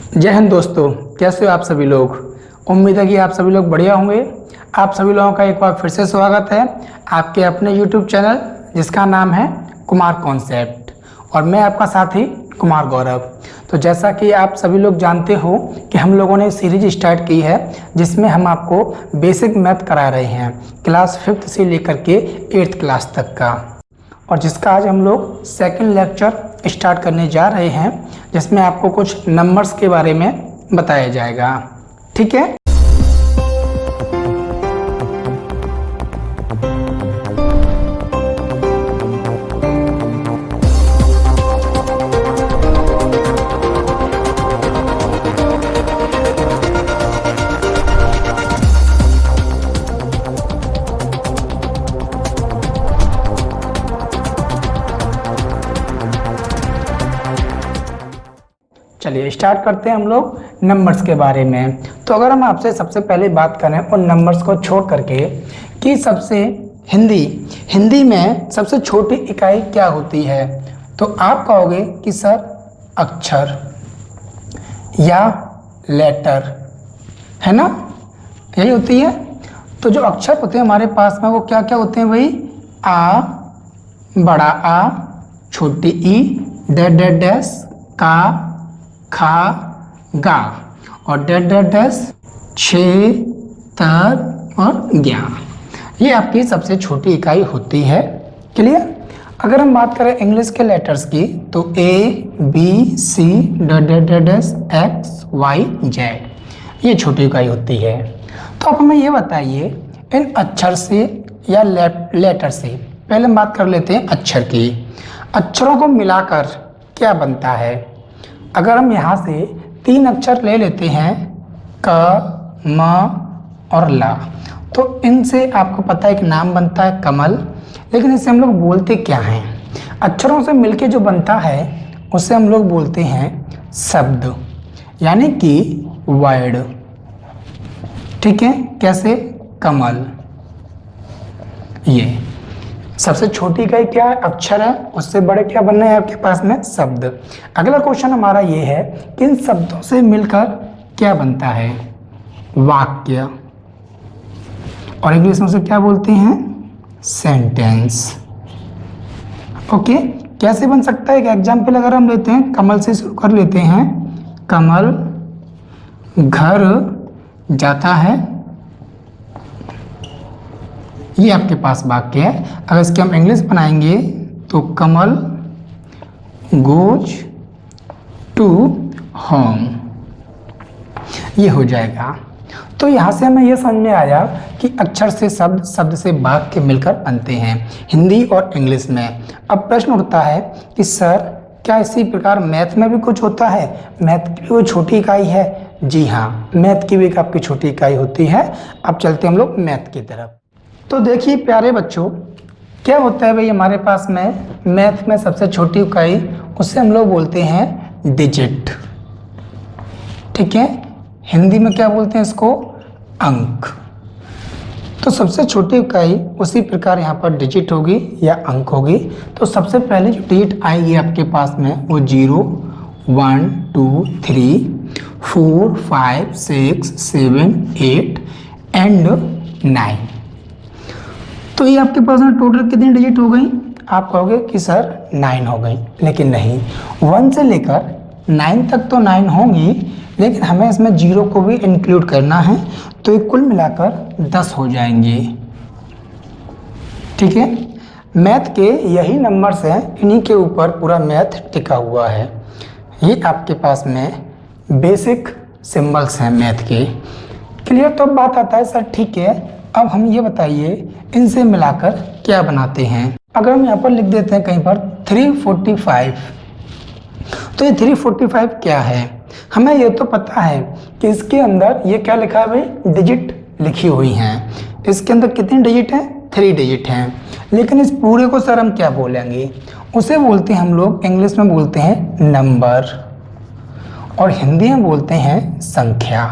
जय हिंद दोस्तों, कैसे हो आप सभी लोग। उम्मीद है कि आप सभी लोग बढ़िया होंगे। आप सभी लोगों का एक बार फिर से स्वागत है आपके अपने YouTube चैनल जिसका नाम है कुमार कॉन्सेप्ट, और मैं आपका साथी कुमार गौरव। तो जैसा कि आप सभी लोग जानते हो कि हम लोगों ने सीरीज स्टार्ट की है जिसमें हम आपको बेसिक मैथ करा रहे हैं क्लास 5th से लेकर के 8th क्लास तक का, और जिसका आज हम लोग सेकंड लेक्चर स्टार्ट करने जा रहे हैं जिसमें आपको कुछ नंबर्स के बारे में बताया जाएगा। ठीक है, चलिए स्टार्ट करते हैं हम लोग नंबर्स के बारे में। तो अगर हम आपसे सबसे पहले बात करें उन नंबर्स को छोड़ करके कि सबसे हिंदी में सबसे छोटी इकाई क्या होती है, तो आप कहोगे कि सर अक्षर या लेटर, है ना, यही होती है। तो जो अक्षर होते हैं हमारे पास में वो क्या क्या होते हैं भाई, आ, बड़ा आ, छोटी ई, डैश डैश, का, खा, गा, और डैश, छे, तर और ग्या, ये आपकी सबसे छोटी इकाई होती है। क्लियर। अगर हम बात करें इंग्लिश के लेटर्स की तो ए, बी, सी, डैश, एक्स, वाई, जेड, ये छोटी इकाई होती है। तो अब हमें ये बताइए इन अक्षर से या लेटर से, पहले हम बात कर लेते हैं अक्षर की। अक्षरों को मिलाकर क्या बनता है। अगर हम यहाँ से 3 अक्षर ले लेते हैं क, म और ला, तो इनसे आपको पता है एक नाम बनता है कमल, लेकिन इसे हम लोग बोलते क्या हैं। अक्षरों से मिलके जो बनता है उसे हम लोग बोलते हैं शब्द, यानी कि वर्ड। ठीक है, कैसे, कमल। ये सबसे छोटी इकाई क्या है, अक्षर है, उससे बड़े क्या बनना है आपके पास में, शब्द। अगला क्वेश्चन हमारा ये है कि इन शब्दों से मिलकर क्या बनता है, वाक्य, और इंग्लिश में उसे क्या बोलते हैं, सेंटेंस। ओके, कैसे बन सकता है, एक एग्जाम्पल अगर हम लेते हैं, कमल से शुरू कर लेते हैं। कमल घर जाता है, ये आपके पास वाक्य है। अगर इसके हम इंग्लिश बनाएंगे तो कमल गोज टू होम, ये हो जाएगा। तो यहाँ से हमें ये समझ में आया कि अक्षर से शब्द, शब्द से वाक्य मिलकर बनते हैं हिंदी और इंग्लिश में। अब प्रश्न उठता है कि सर क्या इसी प्रकार मैथ में भी कुछ होता है, मैथ की भी कोई छोटी इकाई है। जी हाँ, मैथ की भी एक आपकी छोटी इकाई होती है। अब चलते हम लोग मैथ की तरफ। तो देखिए प्यारे बच्चों, क्या होता है भाई हमारे पास में मैथ में सबसे छोटी इकाई, उससे हम लोग बोलते हैं डिजिट। ठीक है, हिंदी में क्या बोलते हैं इसको, अंक। तो सबसे छोटी इकाई उसी प्रकार यहाँ पर डिजिट होगी या अंक होगी। तो सबसे पहले जो डिजिट आएगी आपके पास में वो 0, 1, 2, 3, 4, 5, 6, 7, 8 एंड 9। तो ये आपके पास में टोटल कितनी डिजिट हो गई, आप कहोगे कि सर 9 हो गई, लेकिन नहीं, 1 से लेकर 9 तक तो 9 होंगी, लेकिन हमें इसमें 0 को भी इंक्लूड करना है, तो ये कुल मिलाकर 10 हो जाएंगे। ठीक है, मैथ के यही नंबर्स हैं, इन्हीं के ऊपर पूरा मैथ टिका हुआ है। ये आपके पास में बेसिक सिंबल्स हैं मैथ के। क्लियर। तो अब बात आता है सर ठीक है, अब हम ये बताइए इनसे मिलाकर क्या बनाते हैं। अगर हम यहाँ पर लिख देते हैं कहीं पर 345, तो ये 345 क्या है, हमें ये तो पता है कि इसके अंदर ये क्या लिखा है भाई, डिजिट लिखी हुई हैं। इसके अंदर कितनी डिजिट हैं, 3 डिजिट हैं, लेकिन इस पूरे को सर हम क्या बोलेंगे, उसे बोलते हैं हम लोग इंग्लिश में बोलते हैं नंबर, और हिंदी में बोलते हैं संख्या।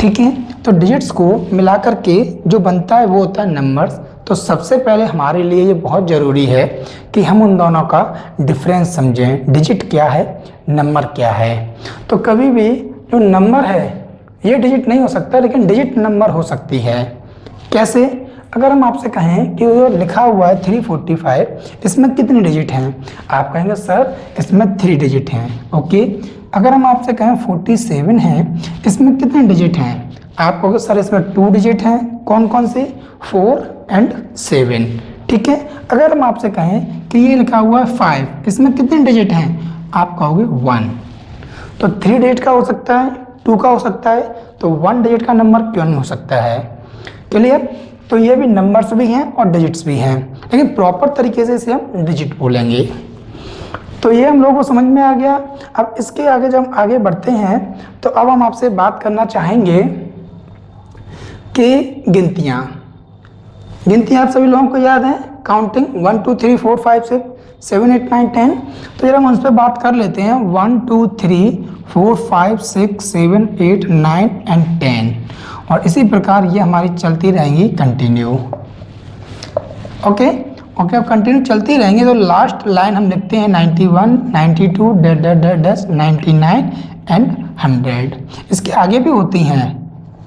ठीक है, तो डिजिट्स को मिलाकर के जो बनता है वो होता है नंबर्स। तो सबसे पहले हमारे लिए ये बहुत ज़रूरी है कि हम उन दोनों का डिफरेंस समझें, डिजिट क्या है, नंबर क्या है। तो कभी भी जो नंबर है ये डिजिट नहीं हो सकता, लेकिन डिजिट नंबर हो सकती है। कैसे? अगर हम आपसे कहें कि जो लिखा हुआ है 345, इसमें कितने डिजिट हैं? आप कहेंगे सर इसमें 3 डिजिट हैं। ओके। अगर हम आपसे कहें 47 है, इसमें कितने डिजिट हैं? आप कहोगे सर इसमें 2 डिजिट हैं। कौन कौन से? 4 और 7। ठीक है। अगर हम आपसे कहें कि ये लिखा हुआ है 5, इसमें कितने डिजिट हैं? आप कहोगे 1। तो 3 डिजिट का हो सकता है, 2 का हो सकता है, तो 1 डिजिट का नंबर क्यों नहीं हो सकता है? क्लियर? तो ये भी नंबर्स भी हैं और डिजिट्स भी हैं, लेकिन प्रॉपर तरीके से इसे हम डिजिट बोलेंगे। तो ये हम लोगों को समझ में आ गया। अब इसके आगे जब हम आगे बढ़ते हैं तो अब हम आपसे बात करना चाहेंगे कि गिनतियाँ आप सभी लोगों को याद है, काउंटिंग 1 2 3 4 5 6 7 8 9 10। तो जरा हम उस पर बात कर लेते हैं। 1 2 3 4 5 6 7 8 9 एंड 10, और इसी प्रकार ये हमारी चलती रहेंगी कंटिन्यू। ओके, अब कंटिन्यू चलती रहेंगी। तो लास्ट लाइन हम लिखते हैं 91 92 99 एंड 100। इसके आगे भी होती हैं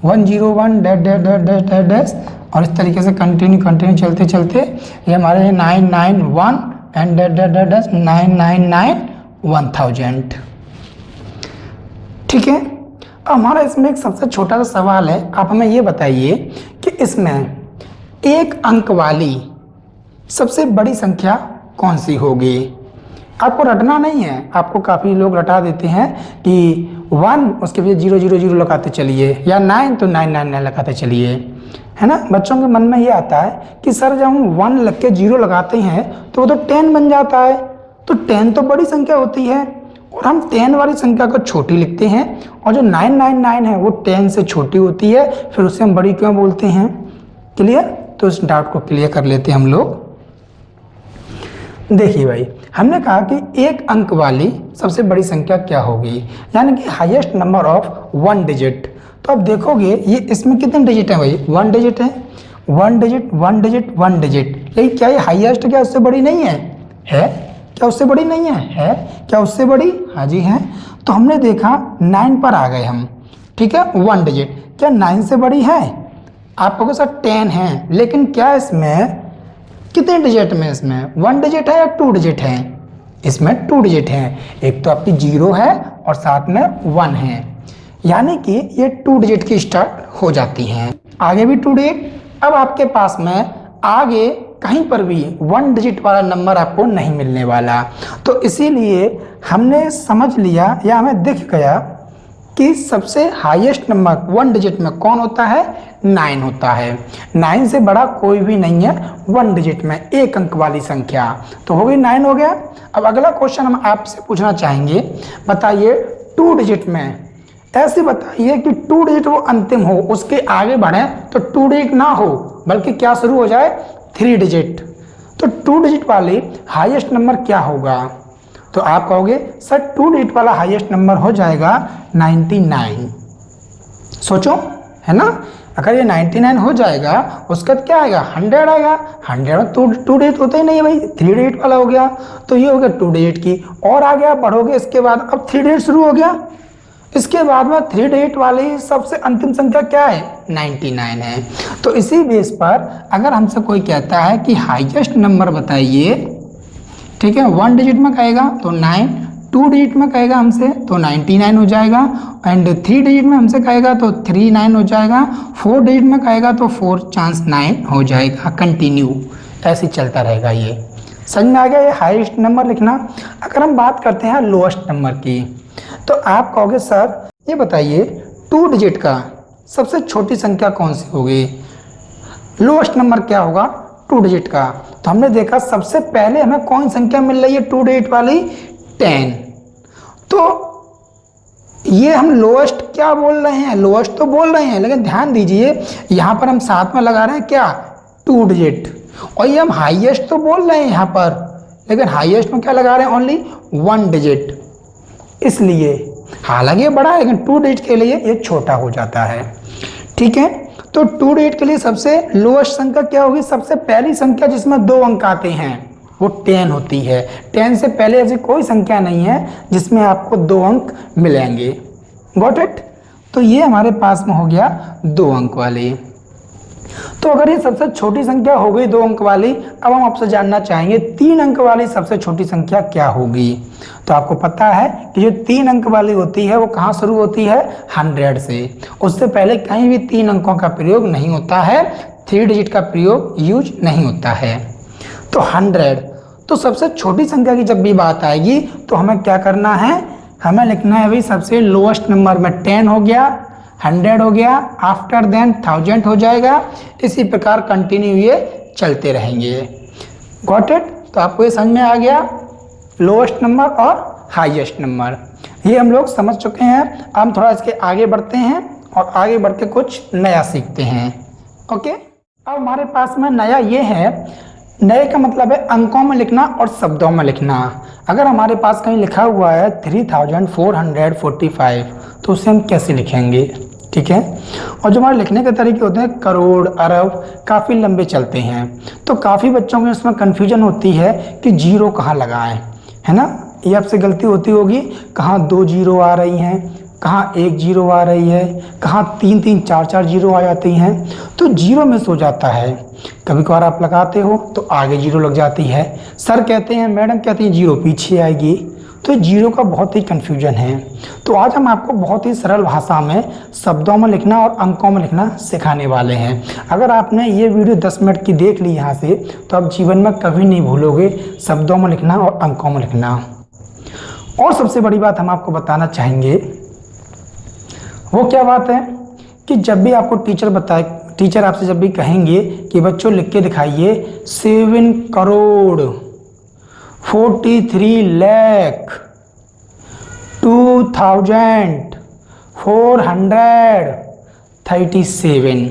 101 और इस तरीके से कंटिन्यू चलते चलते ये हमारे 991 एंड 999 1000। ठीक है। अब हमारा इसमें एक सबसे छोटा सा सवाल है, आप हमें ये बताइए कि इसमें एक अंक वाली सबसे बड़ी संख्या कौन सी होगी? आपको रटना नहीं है। आपको काफ़ी लोग रटा देते हैं कि 1 उसके पीछे 0 0 0 लगाते चलिए, या 9 तो 9 9 9 लगाते चलिए, है ना। बच्चों के मन में ये आता है कि सर जब हम 1 लग के 0 लगाते हैं तो वो तो 10 बन जाता है। तो 10 तो बड़ी संख्या होती है और हम 10 वाली संख्या को छोटी लिखते हैं, और जो 999 है वो 10 से छोटी होती है, फिर उसे हम बड़ी क्यों बोलते हैं? क्लियर? तो इस डाउट को क्लियर कर लेते हैं हम लोग। देखिए भाई, हमने कहा कि एक अंक वाली सबसे बड़ी संख्या क्या होगी, यानी कि हाईएस्ट नंबर ऑफ 1 डिजिट। तो अब देखोगे ये इसमें कितने डिजिट हैं भाई? 1 डिजिट है, 1 डिजिट 1 डिजिट 1 डिजिट। लेकिन क्या ये हाईएस्ट, क्या उससे बड़ी नहीं है? है क्या उससे बड़ी नहीं है? है क्या उससे बड़ी? हाँ जी है। तो हमने देखा 9 पर आ गए हम। ठीक है, 1 डिजिट क्या 9 से बड़ी है? आप कहोगे सर 10 है, लेकिन क्या इसमें कितने डिजिट में? इसमें 1 डिजिट है या 2 डिजिट है? इसमें 2 डिजिट है। एक तो आपकी 0 है और साथ में 1 है, यानी कि ये 2 डिजिट की स्टार्ट हो जाती हैं। आगे भी 2 डिजिट। अब आपके पास में आगे कहीं पर भी 1 डिजिट वाला नंबर आपको नहीं मिलने वाला। तो इसीलिए हमने समझ लिया या हमें दिख गया कि सबसे हाईएस्ट नंबर 1 डिजिट में कौन होता है? 9 होता है। 9 से बड़ा कोई भी नहीं है 1 डिजिट में, एक अंक वाली संख्या। तो हो गई 9 हो गया। अब अगला क्वेश्चन हम आपसे पूछना चाहेंगे, बताइए 2 डिजिट में, ऐसे बताइए कि 2 डिजिट वो अंतिम हो, उसके आगे बढ़े तो 2 डिजिट ना हो, बल्कि क्या शुरू हो जाए? 3 डिजिट। तो 2 डिजिट वाली हाईएस्ट नंबर क्या होगा? तो आप कहोगे सर 2 डिजिट वाला हाईएस्ट नंबर हो जाएगा 99। सोचो, है ना। अगर ये 99 हो जाएगा, उसका क्या आएगा? 100 आएगा। 100 में 2 डिजिट होते ही नहीं है भाई, 3 डिजिट वाला हो गया। तो ये हो गया 2 डिजिट की। और आगे आप बढ़ोगे इसके बाद, अब 3 डिजिट शुरू हो गया। इसके बाद में 3 डिजिट वाली सबसे अंतिम संख्या क्या है? 99 है। तो इसी बेस पर अगर हमसे कोई कहता है कि हाईएस्ट नंबर बताइए, ठीक है, 1 डिजिट में कहेगा तो 9, 2 डिजिट में कहेगा हमसे तो 99 हो जाएगा, एंड 3 डिजिट में हमसे कहेगा तो 39 हो जाएगा, 4 डिजिट में कहेगा तो 4 चांस 9 हो जाएगा। कंटिन्यू ऐसे चलता रहेगा। ये समझ में आ गया, ये हाईएस्ट नंबर लिखना। अगर हम बात करते हैं लोएस्ट नंबर की, तो आप कहोगे सर ये बताइए 2 डिजिट का सबसे छोटी संख्या कौन सी होगी? लोएस्ट नंबर क्या होगा 2 डिजिट का? तो हमने देखा सबसे पहले हमें कौन संख्या मिल रही है 2 डिजिट वाली? 10। तो ये हम लोएस्ट क्या बोल रहे हैं? लोएस्ट तो बोल रहे हैं, लेकिन ध्यान दीजिए यहाँ पर हम साथ में लगा रहे हैं क्या? 2 डिजिट। और ये हम हाईएस्ट तो बोल रहे हैं यहाँ पर, लेकिन हाईएस्ट में क्या लगा रहे हैं? Only 1 digit. इसलिए हालांकि ये बड़ा है, लेकिन 2 डिजिट के लिए ये छोटा हो जाता है। ठीक है, तो 2 digit के लिए सबसे लोएस्ट संख्या क्या होगी? सबसे पहली संख्या जिसमें 2 अंक आते हैं वो 10 होती है। 10 से पहले ऐसी कोई संख्या नहीं है जिसमें आपको 2 अंक मिलेंगे। Got it? तो ये हमारे पास में हो गया 2 अंक वाली। तो अगर ये सबसे छोटी संख्या हो गई 2 अंक वाली, अब हम आपसे जानना चाहेंगे 3 अंक वाली सबसे छोटी संख्या क्या होगी। तो आपको पता है कि जो 3 अंक वाली होती है वो कहाँ शुरू होती है? 100 से। उससे पहले कहीं भी 3 अंकों का प्रयोग नहीं होता है, 3 डिजिट का प्रयोग यूज नहीं होता है। तो 100, तो सबसे छोटी संख्या की जब भी बात आएगी तो हमें क्या करना है? हमें लिखना है भाई सबसे लोएस्ट नंबर में 10 हो गया, 100 हो गया, आफ्टर देन 1000 हो जाएगा। इसी प्रकार कंटिन्यू ये चलते रहेंगे। Got it? तो आपको ये समझ में आ गया लोएस्ट नंबर और हाईएस्ट नंबर, ये हम लोग समझ चुके हैं। अब हम थोड़ा इसके आगे बढ़ते हैं और आगे बढ़ के कुछ नया सीखते हैं। ओके, अब हमारे पास में नया ये है, नए का मतलब है अंकों में लिखना और शब्दों में लिखना। अगर हमारे पास कहीं लिखा हुआ है 3445, तो उसे हम कैसे लिखेंगे? ठीक है। और जो हमारे लिखने के तरीके होते हैं करोड़, अरब, काफ़ी लंबे चलते हैं, तो काफ़ी बच्चों में इसमें कन्फ्यूजन होती है कि जीरो कहाँ लगाएं, है ना? ये आपसे गलती होती होगी, कहाँ 2 जीरो आ रही हैं, कहाँ 1 जीरो आ रही है, कहाँ 3-3, 4-4 जीरो आ जाती हैं, तो जीरो मिस हो जाता है। कभी कभार आप लगाते हो तो आगे जीरो लग जाती है, सर कहते हैं, मैडम कहती हैं जीरो पीछे आएगी, तो जीरो का बहुत ही कन्फ्यूजन है। तो आज हम आपको बहुत ही सरल भाषा में शब्दों में लिखना और अंकों में लिखना सिखाने वाले हैं। अगर आपने ये वीडियो 10 मिनट की देख ली यहाँ से, तो आप जीवन में कभी नहीं भूलोगे शब्दों में लिखना और अंकों में लिखना। और सबसे बड़ी बात हम आपको बताना चाहेंगे, वो क्या बात है कि जब भी आपको टीचर आपसे जब भी कहेंगे कि बच्चों लिख के दिखाइए 7 करोड़ 43 लाख 2437,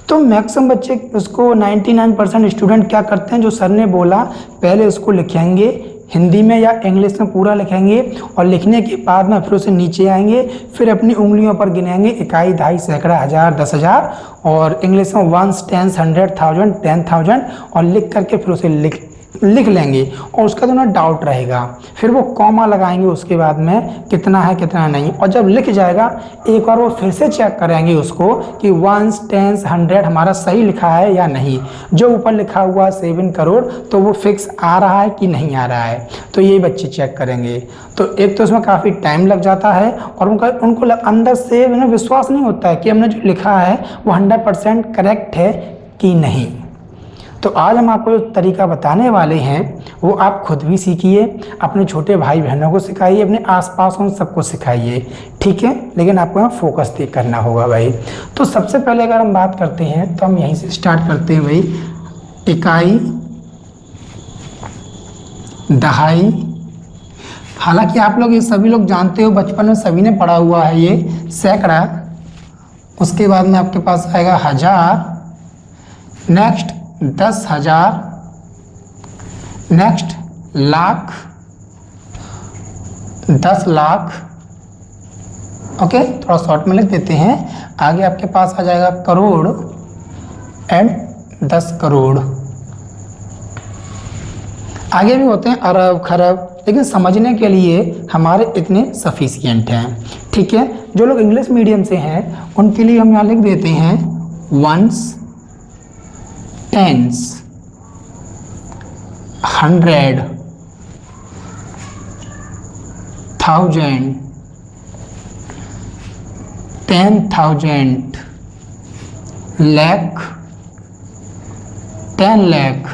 तो मैक्सिमम बच्चे उसको 99% स्टूडेंट क्या करते हैं, जो सर ने बोला पहले उसको लिखेंगे हिंदी में या इंग्लिश में पूरा लिखेंगे, और लिखने के बाद में फिर उसे नीचे आएंगे, फिर अपनी उंगलियों पर गिनेंगे इकाई, दहाई, सैकड़ा, हज़ार, 10,000, और इंग्लिश में 1, 10, 100, 1000, 10,000, और लिख करके फिर उसे लिख लेंगे, और उसका तो ना डाउट रहेगा। फिर वो कॉमा लगाएंगे उसके बाद में कितना है कितना नहीं, और जब लिख जाएगा एक बार वो फिर से चेक करेंगे उसको कि 1, 10, 100 हमारा सही लिखा है या नहीं। जो ऊपर लिखा हुआ 7 करोड़ तो वो फिक्स आ रहा है कि नहीं आ रहा है, तो ये बच्चे चेक करेंगे। तो एक तो उसमें काफ़ी टाइम लग जाता है, और उनको अंदर से विश्वास नहीं होता है कि हमने जो लिखा है वो 100% करेक्ट है कि नहीं। तो आज हम आपको जो तरीका बताने वाले हैं वो आप खुद भी सीखिए, अपने छोटे भाई बहनों को सिखाइए, अपने आसपास उन सबको सिखाइए, ठीक है। लेकिन आपको यहाँ फोकस करना होगा भाई। तो सबसे पहले अगर हम बात करते हैं तो हम यहीं से स्टार्ट करते हैं भाई। इकाई, दहाई, हालांकि आप लोग ये सभी लोग जानते हो, बचपन में सभी ने पढ़ा हुआ है ये सैकड़ा। उसके बाद में आपके पास आएगा हज़ार, next 10,000, next lakh, 10 lakh. Okay, थोड़ा शॉर्ट में लिख देते हैं। आगे आपके पास आ जाएगा करोड़ एंड 10 करोड़। आगे भी होते हैं अरब, खरब, लेकिन समझने के लिए हमारे इतने सफिशिएंट हैं, ठीक है। जो लोग इंग्लिश मीडियम से हैं उनके लिए हम यहाँ लिख देते हैं ones, tens, 100, 1000, 10,000, lakh, 10 lakh,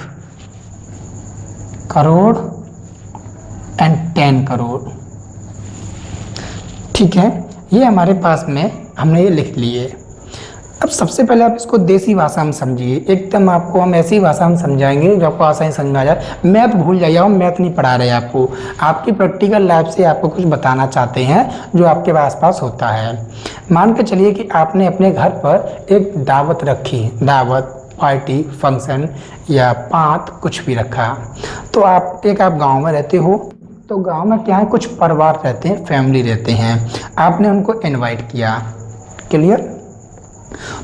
crore and 10 crore, ठीक है। ये हमारे पास में हमने ये लिख लिए। अब सबसे पहले आप इसको देसी भाषा में समझिए, एकदम आपको हम ऐसी भाषा में समझाएंगे जो आपको आसानी समझ में आ जाए। मैथ भूल जाइए, हम मैथ नहीं पढ़ा रहे आपको, आपकी प्रैक्टिकल लाइफ से आपको कुछ बताना चाहते हैं जो आपके आसपास होता है। मान के चलिए कि आपने अपने घर पर एक दावत रखी, दावत, पार्टी, फंक्शन या पात कुछ भी रखा। तो आप गांव में रहते हो, तो गांव में क्या है, कुछ परिवार रहते हैं, फैमिली रहते हैं, आपने उनको इनवाइट किया, क्लियर।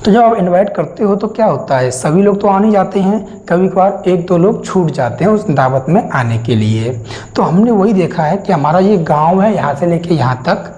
तो जब आप इनवाइट करते हो तो क्या होता है, सभी लोग तो आ नहीं जाते हैं, कभी कभार एक दो लोग छूट जाते हैं उस दावत में आने के लिए। तो हमने वही देखा है कि हमारा ये गांव है यहाँ से लेके यहाँ तक,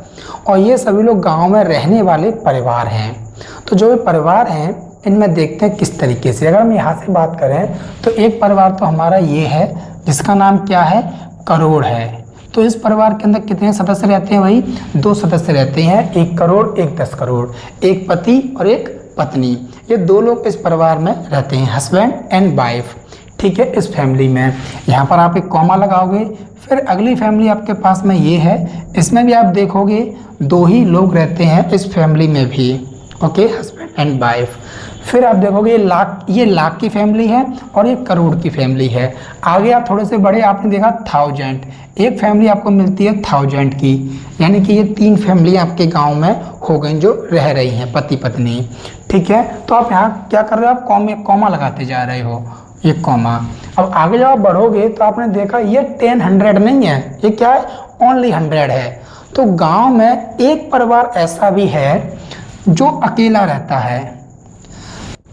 और ये सभी लोग गांव में रहने वाले परिवार हैं। तो जो ये परिवार हैं इनमें देखते हैं किस तरीके से, अगर हम यहाँ से बात करें तो एक परिवार तो हमारा ये है जिसका नाम क्या है, करोड़ है। तो इस परिवार के अंदर कितने सदस्य रहते हैं भाई, 2 सदस्य रहते हैं, 1 करोड़ 1 10 करोड़, एक पति और एक पत्नी, ये 2 लोग इस परिवार में रहते हैं, हस्बैंड एंड वाइफ। ठीक है, इस फैमिली में यहाँ पर आप एक कॉमा लगाओगे। फिर अगली फैमिली आपके पास में ये है, इसमें भी आप देखोगे 2 ही लोग रहते हैं इस फैमिली में भी, ओके, हस्बैंड एंड वाइफ। फिर आप देखोगे ये लाख की फैमिली है और ये करोड़ की फैमिली है। आगे आप थोड़े से बड़े आपने देखा 1000, एक फैमिली आपको मिलती है 1000 की, यानी कि ये 3 फैमिली आपके गांव में हो गई जो रह रही हैं पति पत्नी। ठीक है, तो आप यहाँ क्या कर रहे हो, आप कॉमा लगाते जा रहे हो, ये कॉमा। अब आगे जब आप बढ़ोगे तो आपने देखा ये 10 100 नहीं है, ये क्या है, ओनली 100 है। तो गांव में एक परिवार ऐसा भी है जो अकेला रहता है,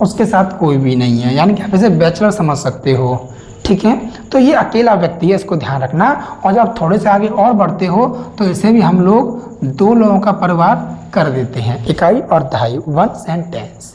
उसके साथ कोई भी नहीं है, यानी कि आप इसे बैचलर समझ सकते हो। ठीक है, तो ये अकेला व्यक्ति है, इसको ध्यान रखना। और जब आप थोड़े से आगे और बढ़ते हो तो इसे भी हम लोग 2 लोगों का परिवार कर देते हैं, इकाई और दहाई, 1 and 10।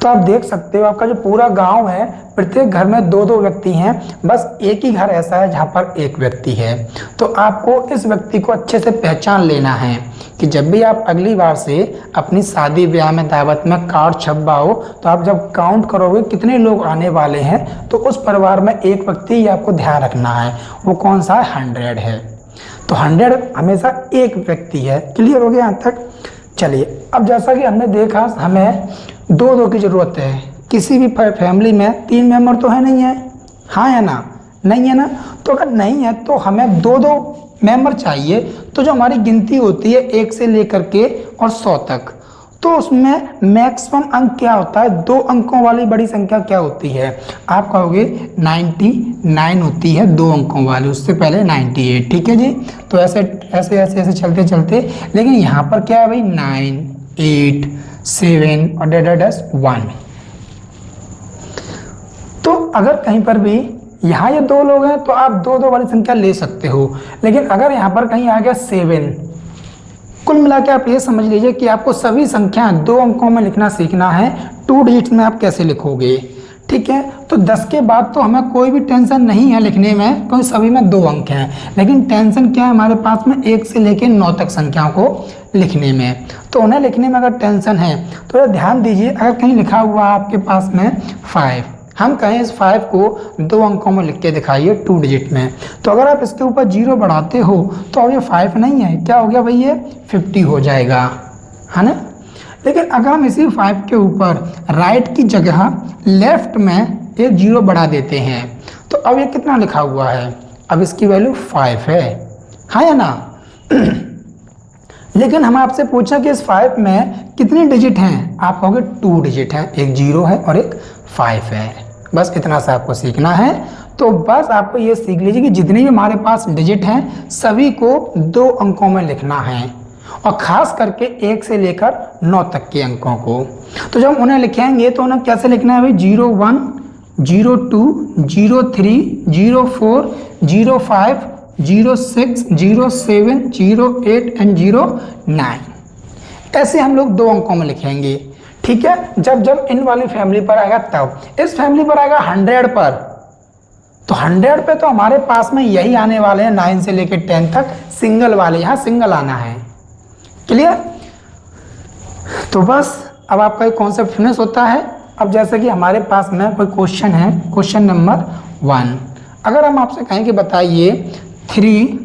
तो आप देख सकते हो आपका जो पूरा गांव है, प्रत्येक घर में 2-2 व्यक्ति हैं, बस एक ही घर ऐसा है जहां पर एक व्यक्ति है। तो आपको इस व्यक्ति को अच्छे से पहचान लेना है कि जब भी आप अगली बार से अपनी शादी ब्याह में दावत में कार्ड छपवाओ तो आप जब काउंट करोगे कितने लोग आने वाले हैं, तो उस परिवार में एक व्यक्ति ही आपको ध्यान रखना है, वो कौन सा है, 100 है। तो 100 हमेशा एक व्यक्ति है। क्लियर हो गया यहाँ तक? चलिए, अब जैसा कि हमने देखा हमें 2-2 की ज़रूरत है। किसी भी फैमिली में 3 मेंबर तो है नहीं है, हाँ या ना, नहीं है ना। तो अगर नहीं है तो हमें 2-2 मेंबर चाहिए। तो जो हमारी गिनती होती है 1 से लेकर के और 100 तक, तो उसमें मैक्सिमम अंक क्या होता है, 2 अंकों वाली बड़ी संख्या क्या होती है, आप कहोगे 99 होती है 2 अंकों वाली, उससे पहले 98। ठीक है जी, तो ऐसे ऐसे ऐसे ऐसे चलते चलते, लेकिन यहाँ पर क्या है भाई, 9 8 7 और -1। तो अगर कहीं पर भी यहाँ ये 2 लोग हैं तो आप 2-2 वाली संख्या ले सकते हो, लेकिन अगर यहाँ पर कहीं आ गया 7, कुल मिला के आप ये समझ लीजिए कि आपको सभी संख्या 2 अंकों में लिखना सीखना है। 2 डिजिट्स में आप कैसे लिखोगे? ठीक है, तो 10 के बाद तो हमें कोई भी टेंशन नहीं है लिखने में, क्योंकि सभी में 2 अंक हैं। लेकिन टेंशन क्या है हमारे पास में, 1 से लेकर 9 तक संख्याओं को लिखने में। तो उन्हें लिखने में अगर टेंशन है तो ध्यान दीजिए, अगर कहीं लिखा हुआ है आपके पास में 5, हम कहें इस 5 को 2 अंकों में लिख के दिखाइए 2 डिजिट में, तो अगर आप इसके ऊपर 0 बढ़ाते हो तो अब ये 5 नहीं है, क्या हो गया भाई, ये 50 हो जाएगा, है ना। लेकिन अगर हम इसी 5 के ऊपर राइट की जगह लेफ्ट में एक 0 बढ़ा देते हैं तो अब ये कितना लिखा हुआ है, अब इसकी वैल्यू 5 है, हाँ या ना। लेकिन हम आपसे पूछा कि इस 5 में कितने डिजिट हैं, आप कहोगे 2 डिजिट हैं, एक 0 है और एक 5 है। बस इतना सा आपको सीखना है। तो बस आपको ये सीख लीजिए कि जितने भी हमारे पास डिजिट हैं सभी को 2 अंकों में लिखना है, और ख़ास करके 1 से लेकर 9 तक के अंकों को। तो जब उन्हें लिखेंगे तो उन्हें कैसे लिखना है भाई, 01 02 03 04 05 06 07 08 एंड 09, ऐसे हम लोग 2 अंकों में लिखेंगे। ठीक है, जब इन वाली फैमिली पर आएगा तब, इस फैमिली पर आएगा 100 पर, तो 100 पे तो हमारे पास में यही आने वाले हैं 9 से लेकर 10 तक सिंगल वाले, यहाँ सिंगल आना है। क्लियर? तो बस अब आपका एक कॉन्सेप्ट फिनिश होता है। अब जैसे कि हमारे पास में कोई क्वेश्चन है, क्वेश्चन नंबर 1, अगर हम आपसे कहें कि बताइए 3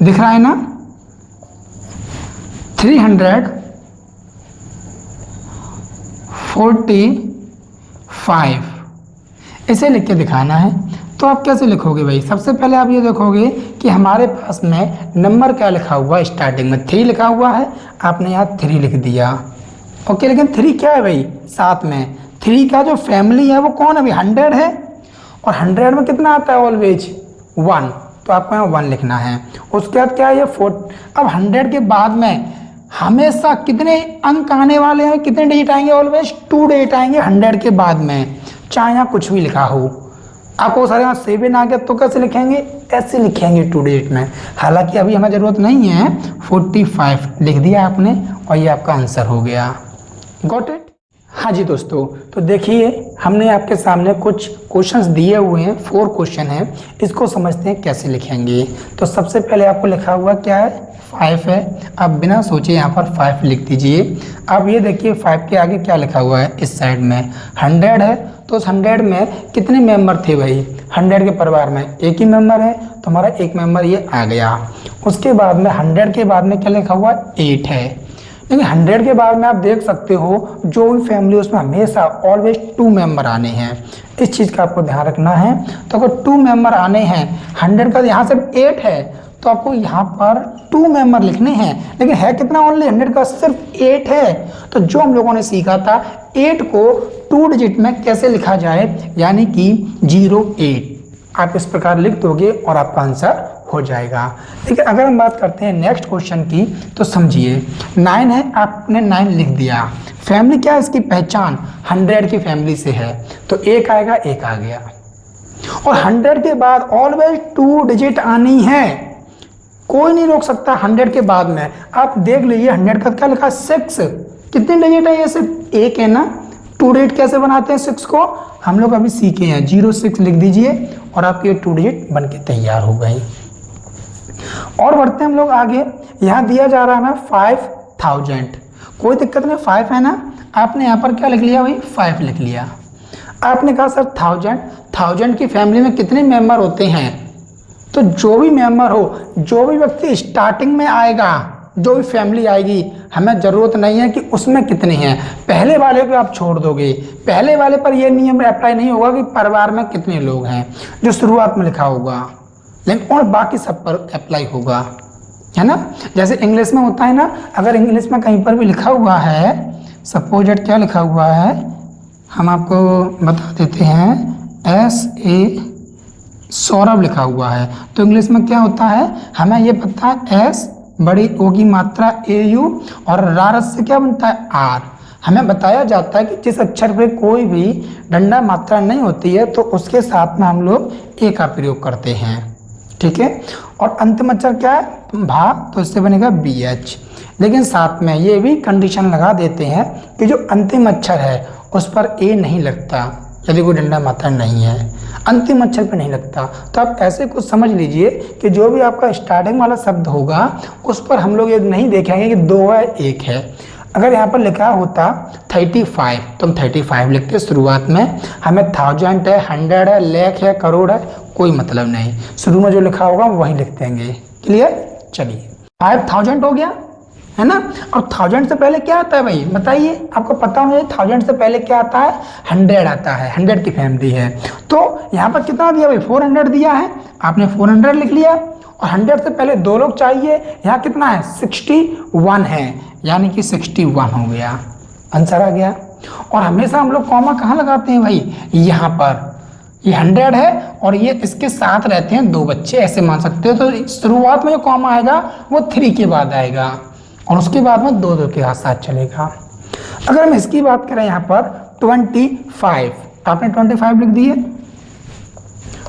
दिख रहा है ना, 345 इसे लिख के दिखाना है। तो आप कैसे लिखोगे भाई, सबसे पहले आप ये देखोगे कि हमारे पास में नंबर क्या लिखा हुआ है, स्टार्टिंग में 3 लिखा हुआ है, आपने यहाँ 3 लिख दिया। ओके, लेकिन 3 क्या है भाई, साथ में 3 का जो फैमिली है वो कौन है भाई, 100 है, और 100 में कितना आता है ऑलवेज 1, तो आपको यहाँ 1 लिखना है। उसके बाद क्या है ये 4, अब 100 के बाद में हमेशा कितने अंक आने वाले हैं, कितने डिजिट आएंगे, ऑलवेज 2 डिजिट आएंगे 100 के बाद में, चाहे यहाँ कुछ भी लिखा हो। आपको सारे यहाँ 7 आ गया तो कैसे लिखेंगे, ऐसे लिखेंगे 2 डिजिट में। हालांकि अभी हमें ज़रूरत नहीं है, 45 लिख दिया आपने और ये आपका आंसर हो गया। Got it? हाँ जी दोस्तों, तो देखिए हमने आपके सामने कुछ क्वेश्चंस दिए हुए हैं, 4 क्वेश्चन हैं, इसको समझते हैं कैसे लिखेंगे। तो सबसे पहले आपको लिखा हुआ क्या है, 5 है। अब बिना सोचे यहाँ पर 5 लिख दीजिए। अब ये देखिए 5 के आगे क्या लिखा हुआ है, इस साइड में 100 है, तो उस 100 में कितने मेंबर थे भाई, 100 के परिवार में एक ही मेंबर है, तो हमारा एक मेंबर ये आ गया। उसके बाद में 100 के बाद में क्या लिखा हुआ, 8 है। लेकिन 100 के बाद में आप देख सकते हो जो भी फैमिली उसमें हमेशा ऑलवेज 2 मेंबर आने हैं, इस चीज़ का आपको ध्यान रखना है। तो अगर 2 मेंबर आने हैं, 100 का यहाँ सिर्फ 8 है, तो आपको यहाँ पर 2 मेंबर लिखने हैं, लेकिन है कितना, ओनली 100 का सिर्फ 8 है। तो जो हम लोगों ने सीखा था 8 को 2 डिजिट में कैसे लिखा जाए, यानी कि 08, आप इस प्रकार लिख दोगे और आपका आंसर हो जाएगा। लेकिन अगर हम बात करते हैं नेक्स्ट क्वेश्चन की, तो समझिए 9 है, आपने 9 लिख दिया। फैमिली क्या है, इसकी पहचान 100 की फैमिली से है, तो 1 आएगा, 1 आ गया। और 100 के बाद ऑलवेज 2 डिजिट आनी है, कोई नहीं रोक सकता 100 के बाद में। आप देख लीजिए 100 का क्या लिखा, 6, कितने डिजिट है, ये सिर्फ 1 है ना। 2 डिजिट कैसे बनाते हैं 6 को, हम लोग अभी सीखे हैं, 06 लिख दीजिए और आपके 2 डिजिट बन के तैयार हो गई। और बढ़ते हैं हम लोग आगे। यहाँ दिया जा रहा है हमें 5000, कोई दिक्कत नहीं, 5 है ना, आपने यहाँ पर क्या लिख लिया भाई, 5 लिख लिया। आपने कहा सर 1000 की फैमिली में कितने मेंबर होते हैं, तो जो भी मेंबर हो, जो भी व्यक्ति स्टार्टिंग में आएगा, जो भी फैमिली आएगी, हमें ज़रूरत नहीं है कि उसमें कितने हैं, पहले वाले को आप छोड़ दोगे। पहले वाले पर यह नियम अप्लाई नहीं होगा कि परिवार में कितने लोग हैं, जो शुरुआत में लिखा होगा, लेकिन और बाकी सब पर अप्लाई होगा, है ना। जैसे इंग्लिश में होता है ना, अगर इंग्लिश में कहीं पर भी लिखा हुआ है, सपोज क्या लिखा हुआ है, हम आपको बता देते हैं, SA सौरभ लिखा हुआ है, तो इंग्लिश में क्या होता है, हमें ये पता है, S बड़ी O की मात्रा AU और रारस से क्या बनता है, R। हमें बताया जाता है कि जिस अक्षर पे कोई भी डंडा मात्रा नहीं होती है, तो उसके साथ में हम लोग A का प्रयोग करते हैं, ठीक है। और अंतिम अक्षर क्या है, भा, तो इससे बनेगा BH। लेकिन साथ में ये भी कंडीशन लगा देते हैं कि जो अंतिम अक्षर है उस पर A नहीं लगता, यदि कोई डंडा मात्रा नहीं है, अंतिम अक्षर पर नहीं लगता। तो आप ऐसे कुछ समझ लीजिए कि जो भी आपका स्टार्टिंग वाला शब्द होगा उस पर हम लोग ये नहीं देखेंगे कि 2 है 1 है। अगर यहाँ पर लिखा होता 35, तो हम 35 लिखते शुरुआत में, हमें 1000 है, 100 है, लाख है, करोड़ है, कोई मतलब नहीं, शुरू में जो लिखा होगा वही लिख देंगे। क्लियर? चलिए 5000 हो गया, है ना। और 1000 से पहले क्या आता है भाई, बताइए, आपको पता होगा 1000 से पहले क्या आता है, 100 आता है, 100 की फैमिली है। तो यहाँ पर कितना दिया भाई, 400 दिया है, आपने 400 लिख लिया। और 100 से पहले 2 लोग चाहिए, यहाँ कितना है, 61 है, यानी कि 61 हो गया, आंसर आ गया। और हमेशा हम लोग कॉमा कहाँ लगाते हैं भाई, यहाँ पर, ये 100 है और ये इसके साथ रहते हैं 2 बच्चे, ऐसे मान सकते हो। तो शुरुआत में जो कॉमा आएगा वो 3 के बाद आएगा और उसके बाद में 2 के साथ चलेगा। अगर हम इसकी बात करें यहाँ पर 25, आपने 25 लिख दिए,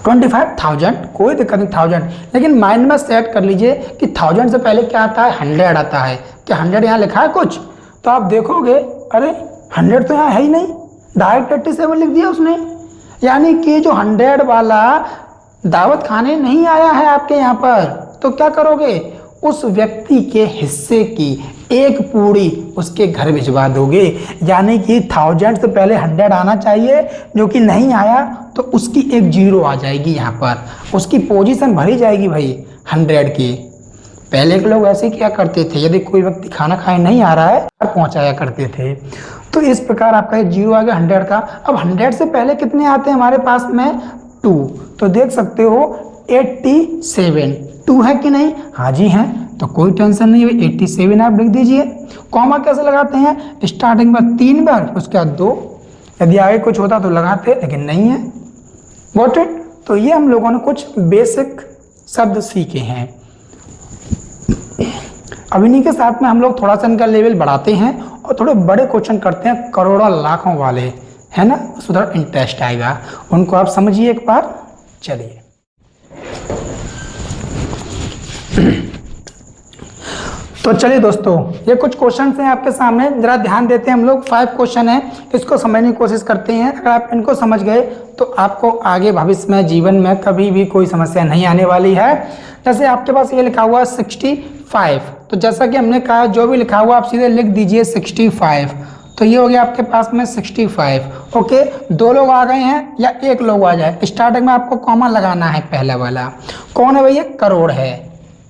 25,000, कोई दिक्कत नहीं 1000, लेकिन माइंड में सेट कर लीजिए कि 1000 से पहले क्या आता है, 100 आता है। क्या 100 यहाँ लिखा है कुछ, तो आप देखोगे अरे 100 तो यहाँ है ही नहीं, डायरेक्ट 87 लिख दिया उसने, यानी कि जो 100 वाला दावत खाने नहीं आया है आपके यहाँ पर, तो क्या करोगे, उस व्यक्ति के हिस्से की एक पूरी उसके घर भिजवा दोगे। यानी कि 1000 से पहले 100 आना चाहिए, जो कि नहीं आया तो उसकी एक 0 आ जाएगी, यहाँ पर उसकी पोजीशन भरी जाएगी भाई 100 की। पहले के लोग ऐसे क्या करते थे, यदि कोई व्यक्ति खाना खाए नहीं आ रहा है पहुँचाया करते थे। तो इस प्रकार आपका एक 0 आ गया 100 का। अब 100 से पहले कितने आते हैं हमारे पास में, 2, तो देख सकते हो 87, 2 है कि नहीं, हाँ जी हैं, तो कोई टेंशन नहीं है, 87 आप लिख दीजिए। कॉमा कैसे लगाते हैं, स्टार्टिंग में 3 बार, उसके बाद 2, यदि आगे कुछ होता तो लगाते, लेकिन नहीं है। Got it? तो ये हम लोगों ने कुछ बेसिक शब्द सीखे हैं। अब इन्हीं के साथ में हम लोग थोड़ा सा इनका लेवल बढ़ाते हैं और थोड़े बड़े क्वेश्चन करते हैं, करोड़ों लाखों वाले, है ना, उधर इंटरेस्ट आएगा, उनको आप समझिए एक बार। चलिए तो चलिए दोस्तों, ये कुछ क्वेश्चन हैं आपके सामने, जरा ध्यान देते हैं हम लोग। 5 क्वेश्चन है, इसको समझने की कोशिश करते हैं। अगर आप इनको समझ गए तो आपको आगे भविष्य में जीवन में कभी भी कोई समस्या नहीं आने वाली है। जैसे आपके पास ये लिखा हुआ है 65, तो जैसा कि हमने कहा जो भी लिखा हुआ आप सीधे लिख दीजिए 65। तो ये हो गया आपके पास में 65। ओके, 2 लोग आ गए हैं या 1 लोग आ जाए, स्टार्टिंग में आपको कॉमा लगाना है पहला वाला। कौन है भैया? करोड़ है,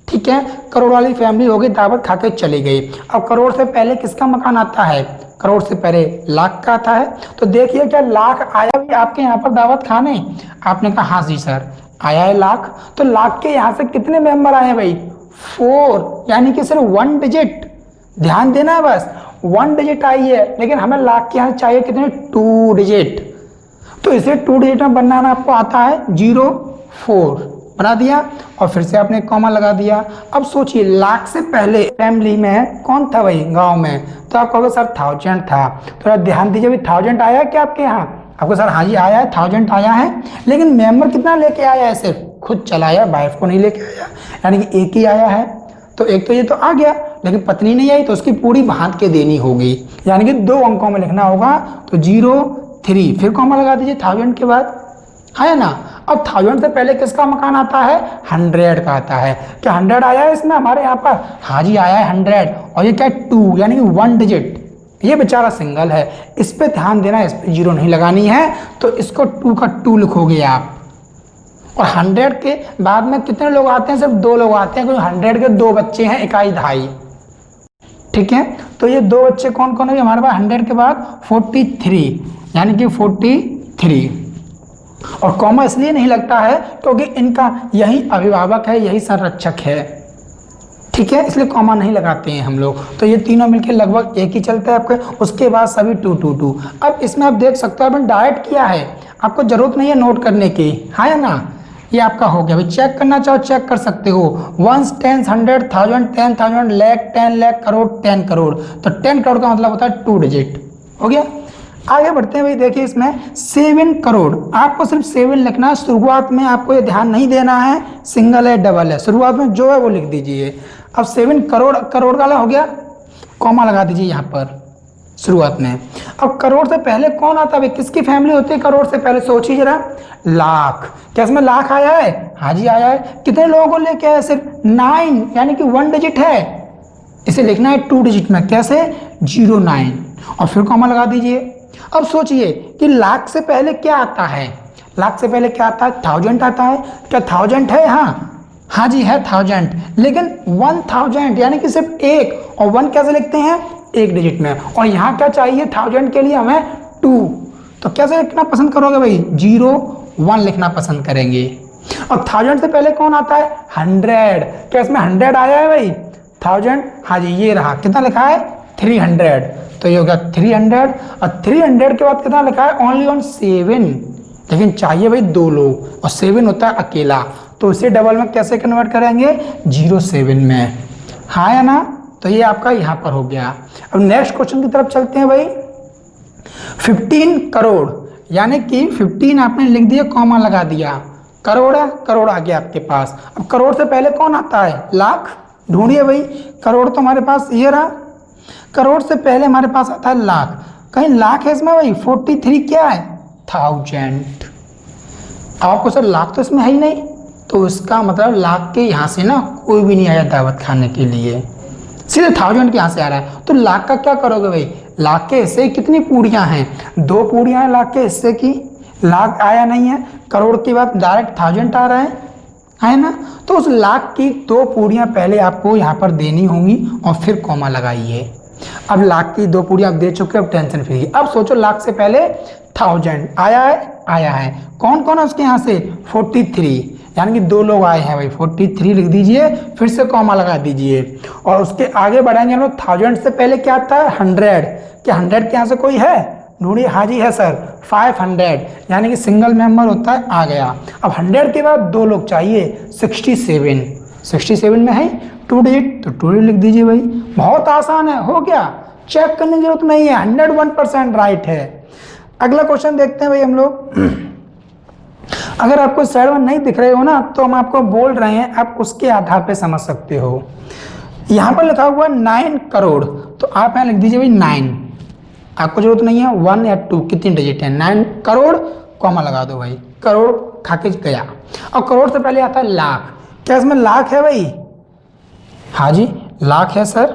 ठीक है। करोड़ वाली फैमिली होगी, दावत खा के चली गई। अब करोड़ से पहले किसका मकान आता है? करोड़ से पहले लाख का आता है। तो देखिए क्या लाख आया भी आपके यहाँ पर दावत खाने? आपने कहा हाँ जी सर आया है लाख। तो लाख के यहाँ से कितने मेंबर आए भाई? 4, यानी कि सिर्फ 1 डिजिट। ध्यान देना है बस, 1 डिजिट आई है, लेकिन हमें लाख के यहाँ चाहिए कितने? 2 डिजिट। तो इसे 2 डिजिट में बनाना आपको आता है 0 4 बना दिया और फिर से आपने कॉमा लगा दिया। अब सोचिए लाख से पहले फैमिली में कौन था भाई गांव में? तो आप कहोगे सर 1000 था। थोड़ा ध्यान दीजिए, 1000 आया है क्या आपके यहाँ? आपको सर हाँ जी आया है, 1000 आया है, लेकिन मेंबर कितना लेके आया है? सिर्फ खुद चलाया, वाइफ को नहीं लेके आया, यानी कि एक ही आया है। तो एक तो ये तो आ गया, लेकिन पत्नी नहीं आई, तो उसकी पूरी भांत के देनी होगी, यानी कि 2 अंकों में लिखना होगा। तो 0 3 फिर कॉमा लगा दीजिए 1000 के बाद, है ना। अब 1000 से पहले किसका मकान आता है? 100 का आता है। क्या 100 आया है इसमें हमारे यहाँ पर? हाँ जी आया है 100। और ये क्या है? 2, यानी कि 1 डिजिट। ये बेचारा सिंगल है, इस पे ध्यान देना, इस पे 0 नहीं लगानी है। तो इसको 2 का 2 लिखोगे आप। और 100 के बाद में कितने लोग आते हैं? सिर्फ 2 लोग आते हैं, क्योंकि 100 के 2 बच्चे हैं, इकाई दहाई, ठीक है। तो ये 2 बच्चे कौन कौन है हमारे पास 100 के बाद? 43, यानी कि 43। और कॉमा इसलिए नहीं लगता है क्योंकि इनका यही अभिभावक है, यही संरक्षक है, ठीक है, इसलिए कॉमा नहीं लगाते हैं हम लोग। तो ये तीनों मिलके लगभग एक ही चलता है आपके। उसके बाद सभी 2 2 2। अब इसमें आप देख सकते हो, आपने डायरेक्ट किया है, आपको जरूरत नहीं है नोट करने की, हाँ या ना। ये आपका हो गया। भाई चेक करना चाहो चेक कर सकते हो। 1 10 100 1000 10,000 लाख 10 लाख करोड़ 10 करोड़। तो 10 करोड़ का मतलब होता है 2 डिजिट। हो गया। आगे बढ़ते हैं भाई, देखिए इसमें 7 करोड़, आपको सिर्फ 7 लिखना है। शुरुआत में आपको ये ध्यान नहीं देना है सिंगल है डबल है, शुरुआत में जो है वो लिख दीजिए। अब 7 करोड़, करोड़ का हो गया, कॉमा लगा दीजिए यहाँ पर शुरुआत में। अब करोड़ से पहले कौन आता है? किसकी फैमिली होती है करोड़ से पहले? सोचिए जरा, लाख। क्या इसमें लाख आया है? हाँ जी आया है। कितने लोगों को लेके आया? सिर्फ 9, यानी कि 1 डिजिट है। इसे लिखना है 2 डिजिट में, कैसे? 09 और फिर कॉमा लगा दीजिए। अब सोचिए कि लाख से पहले क्या आता है? लाख से पहले क्या आता है? 1000 आता है। क्या 1000 है? हाँ जी है 1000, लेकिन 1000 यानी कि सिर्फ 1, और 1 कैसे लिखते हैं? 1 डिजिट में। और यहाँ क्या चाहिए 1000 के लिए? हमें 2। तो कैसे लिखना पसंद करोगे भाई? 0 1 लिखना पसंद करेंगे। और 1000 से पहले कौन आता है? 100। क्या इसमें 100 आया है भाई? 1000, हाँ जी ये रहा। कितना लिखा है? 300। तो ये हो गया 300। और 300 के बाद कितना लिखा है? ओनली ऑन 7, लेकिन चाहिए भाई 2 लोग, और 7 होता है अकेला। तो इसे डबल में कैसे कन्वर्ट करेंगे? 07 में, हाँ या ना। तो ये आपका यहाँ पर हो गया। अब नेक्स्ट क्वेश्चन की तरफ चलते हैं भाई। 15 करोड़, यानी कि 15 आपने लिख दिया, कॉमा लगा दिया, करोड़ है, करोड़ आ गया आपके पास। अब करोड़ से पहले कौन आता है? लाख। ढूंढिए भाई, करोड़ तो हमारे पास ये रहा, करोड़ से पहले हमारे पास आता है लाख। कहीं लाख है इसमें भाई? 43 क्या है? 1000। आपको सर लाख तो इसमें है ही नहीं, तो इसका मतलब लाख के यहाँ से ना कोई भी नहीं आया दावत खाने के लिए, सीधे 1000 के यहाँ से आ रहा है। तो लाख का क्या करोगे भाई? लाख के हिस्से कितनी पूड़ियाँ हैं? 2 पूड़ियाँ हैं लाख के हिस्से की। लाख आया नहीं है, करोड़ के बाद डायरेक्ट 1000 आ रहा है ना। तो उस लाख की 2 पूड़ियाँ पहले आपको यहाँ पर देनी होंगी और फिर कॉमा लगाइए। अब लाख की 2 पूड़ियाँ आप दे चुके हो, अब टेंशन फ्री। अब सोचो लाख से पहले 1000 आया है? आया है। कौन कौन है उसके यहाँ से? 43, यानी कि 2 लोग आए हैं भाई। 43 लिख दीजिए, फिर से कॉमा लगा दीजिए। और उसके आगे बढ़ाएंगे हम लोग। 1000 से पहले क्या आता है? 100। क्या 100 के यहाँ से कोई है? ढूंढिए, हाँ जी है सर, 500, यानी कि सिंगल मेंबर होता है, आ गया। अब 100 के बाद 2 लोग चाहिए, 67 में है 2 डिजिट, तो 2 डिजिट लिख दीजिए भाई। बहुत आसान है, हो गया, चेक करने की जरूरत नहीं है, 101% राइट है। अगला क्वेश्चन देखते हैं भाई हम लोग। अगर आपको साइड में नहीं दिख रहे हो ना, तो हम आपको बोल रहे हैं, आप उसके आधार पे समझ सकते हो। यहाँ पर लिखा हुआ 9 करोड़, तो आप यहाँ लिख दीजिए भाई 9, आपको जरूरत नहीं है 1 या 2, कितनी डिजिट है, 9 करोड़, कॉमा लगा दो भाई, करोड़ खा के गया। और करोड़ से पहले आता है लाख, क्या इसमें लाख है भाई? हाँ जी लाख है सर।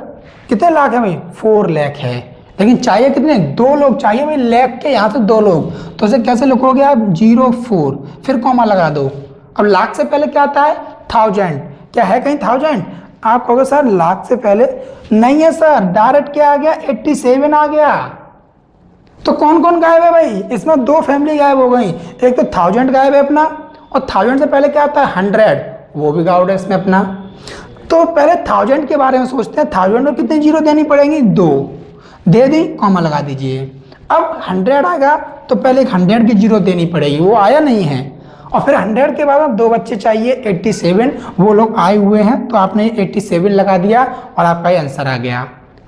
कितने लाख है भाई? 4 लाख है, लेकिन चाहिए कितने? 2 लोग चाहिए भाई, लाख के यहाँ से 2 लोग, तो इसे कैसे लिखोगे आप? 04, फिर कॉमा लगा दो। अब लाख से पहले क्या आता है? 1000, क्या है कहीं 1000? आप कहोगे सर लाख से पहले नहीं है सर, डायरेक्ट क्या आ गया? 87 आ गया। तो कौन कौन गायब है भाई? इसमें 2 फैमिली गायब हो गई, एक तो 1000 गायब है अपना, और 1000 से पहले क्या आता है? 100, वो भी गायब है इसमें अपना। तो पहले 1000 के बारे में सोचते हैं, 1000 में कितनी जीरो देनी पड़ेगी? 2 दे दी, कॉमा लगा दीजिए। अब 100 आएगा तो पहले 100 की जीरो देनी पड़ेगी, वो आया नहीं है, और फिर 100 के बाद अब 2 बच्चे चाहिए 87, वो लोग आए हुए हैं, तो आपने 87 लगा दिया और आपका ये आंसर आ गया,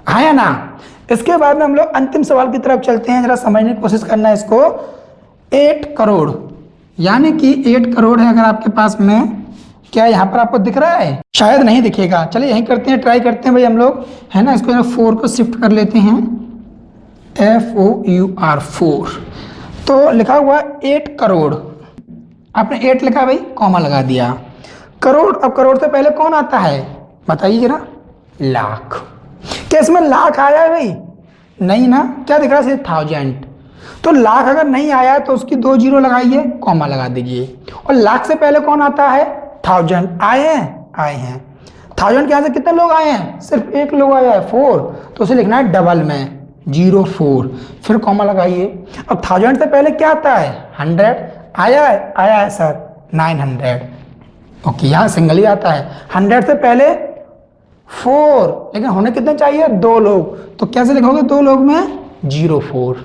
आया ना। इसके बाद में हम लोग अंतिम सवाल की तरफ चलते हैं, जरा समझने की कोशिश करना है इसको। 8 करोड़, यानी कि 8 करोड़ है अगर आपके पास में, क्या यहाँ पर आपको दिख रहा है? शायद नहीं दिखेगा, चलिए यहीं करते हैं, ट्राई करते हैं भाई हम लोग, है ना। इसको 4 को शिफ्ट कर लेते हैं, FOUR 4, तो लिखा हुआ 8 करोड़, आपने 8 लिखा भाई, कॉमा लगा दिया। करोड़, अब करोड़ से पहले कौन आता है बताइए जरा? लाख। क्या इसमें लाख आया है भाई? नहीं ना, क्या दिख रहा है? सिर्फ 1000, तो लाख अगर नहीं आया तो उसकी 2 जीरो लगाइए, कॉमा लगा दीजिए। और लाख से पहले कौन आता है? 1000 आए हैं, आए हैं। 1000 के यहाँ से कितने लोग आए हैं? सिर्फ 1 लोग आया है, 4, तो उसे लिखना है डबल में 04, फिर कॉमा लगाइए। अब 1000 से पहले क्या आता है? 100 आया है, आया है सर 900, ओके, यहाँ सिंगल ही आता है। 100 से पहले 4, लेकिन होने कितने चाहिए? 2 लोग, तो कैसे लिखोगे 2 लोग में? 04।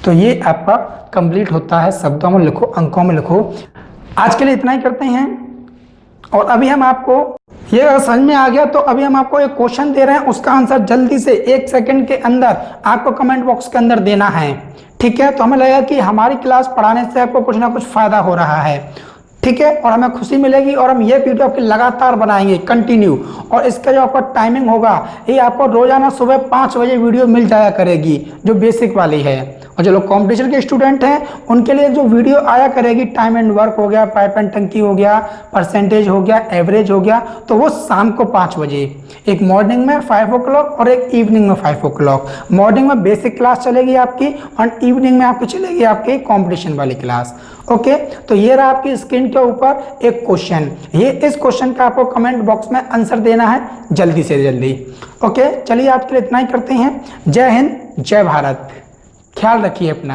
तो ये आपका कंप्लीट होता है, शब्दों में लिखो, अंकों में लिखो। आज के लिए इतना ही करते हैं, और अभी हम आपको, ये अगर समझ में आ गया तो अभी हम आपको एक क्वेश्चन दे रहे हैं, उसका आंसर जल्दी से 1 सेकंड के अंदर आपको कमेंट बॉक्स के अंदर देना है, ठीक है। तो हमें लगेगा कि हमारी क्लास पढ़ाने से आपको कुछ ना कुछ फायदा हो रहा है, ठीक है, और हमें खुशी मिलेगी, और हम ये वीडियो आपकी लगातार बनाएंगे कंटिन्यू, और इसका जो आपका टाइमिंग होगा, ये आपको रोजाना सुबह 5 बजे वीडियो मिल जाया करेगी, जो बेसिक वाली है। और जो लोग कॉम्पिटिशन के स्टूडेंट हैं उनके लिए जो वीडियो आया करेगी, टाइम एंड वर्क हो गया, पाइप एंड टंकी हो गया, परसेंटेज हो गया, एवरेज हो गया, तो वो शाम को 5 बजे, एक मॉर्निंग में 5 o'clock और एक इवनिंग में 5 o'clock। मॉर्निंग में बेसिक क्लास चलेगी आपकी, और इवनिंग में आपकी चलेगी आपकी कॉम्पिटिशन वाली क्लास, ओके। तो ये रहा आपकी स्क्रीन के ऊपर एक क्वेश्चन, ये इस क्वेश्चन का आपको कमेंट बॉक्स में आंसर देना है जल्दी से जल्दी, ओके। चलिए आज के लिए इतना ही करते हैं। जय हिंद, जय भारत, ख्याल रखिए अपना।